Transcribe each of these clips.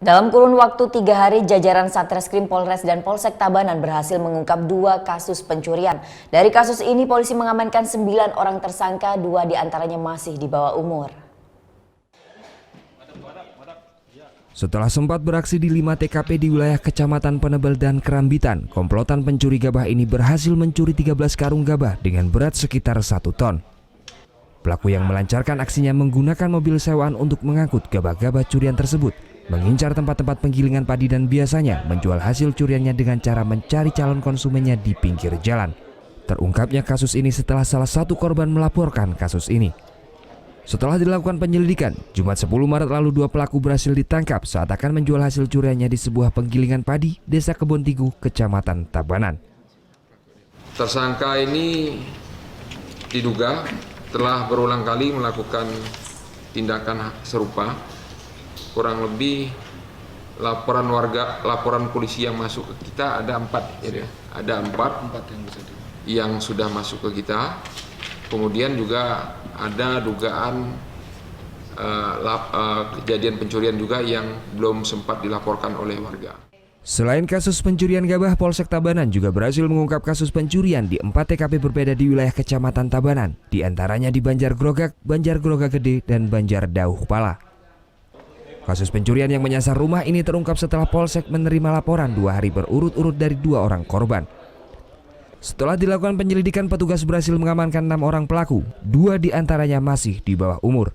Dalam kurun waktu 3 hari, jajaran Satreskrim Polres dan Polsek Tabanan berhasil mengungkap 2 kasus pencurian. Dari kasus ini, polisi mengamankan 9 orang tersangka, 2 diantaranya masih di bawah umur. Setelah sempat beraksi di 5 TKP di wilayah Kecamatan Penebel dan Kerambitan, komplotan pencuri gabah ini berhasil mencuri 13 karung gabah dengan berat sekitar 1 ton. Pelaku yang melancarkan aksinya menggunakan mobil sewaan untuk mengangkut gabah-gabah curian tersebut, mengincar tempat-tempat penggilingan padi dan biasanya menjual hasil curiannya dengan cara mencari calon konsumennya di pinggir jalan. Terungkapnya kasus ini setelah salah satu korban melaporkan kasus ini. Setelah dilakukan penyelidikan, Jumat 10 Maret lalu 2 pelaku berhasil ditangkap saat akan menjual hasil curiannya di sebuah penggilingan padi Desa Kebon Tigu, Kecamatan Tabanan. Tersangka ini diduga telah berulang kali melakukan tindakan serupa. Kurang lebih laporan warga, laporan polisi yang masuk ke kita ada 4, ya, ada 4 yang sudah masuk ke kita. Kemudian juga ada dugaan kejadian pencurian juga yang belum sempat dilaporkan oleh warga. Selain kasus pencurian gabah, Polsek Tabanan juga berhasil mengungkap kasus pencurian di 4 TKP berbeda di wilayah Kecamatan Tabanan, di antaranya di Banjar Grogak, Banjar Grogak Gede, dan Banjar Dauh Pala. Kasus pencurian yang menyasar rumah ini terungkap setelah Polsek menerima laporan 2 hari berurut-urut dari 2 orang korban. Setelah dilakukan penyelidikan, petugas berhasil mengamankan 6 orang pelaku, 2 diantaranya masih di bawah umur.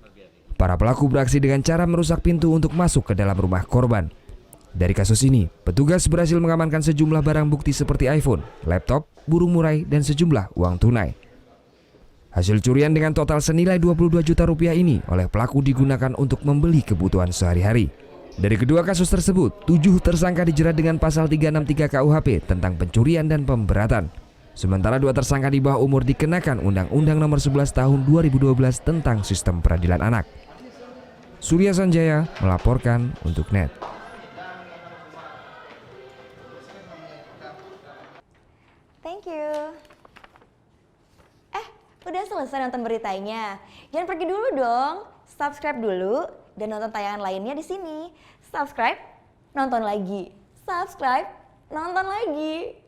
Para pelaku beraksi dengan cara merusak pintu untuk masuk ke dalam rumah korban. Dari kasus ini, petugas berhasil mengamankan sejumlah barang bukti seperti iPhone, laptop, burung murai, dan sejumlah uang tunai. Hasil curian dengan total senilai 22 juta rupiah ini oleh pelaku digunakan untuk membeli kebutuhan sehari-hari. Dari kedua kasus tersebut, 7 tersangka dijerat dengan pasal 363 KUHP tentang pencurian dan pemberatan. Sementara 2 tersangka di bawah umur dikenakan Undang-Undang Nomor 11 Tahun 2012 tentang Sistem Peradilan Anak. Surya Sanjaya melaporkan untuk NET. Thank you. Udah selesai nonton beritanya? Jangan pergi dulu dong. Subscribe dulu dan nonton tayangan lainnya di sini. Subscribe, nonton lagi. Subscribe, nonton lagi.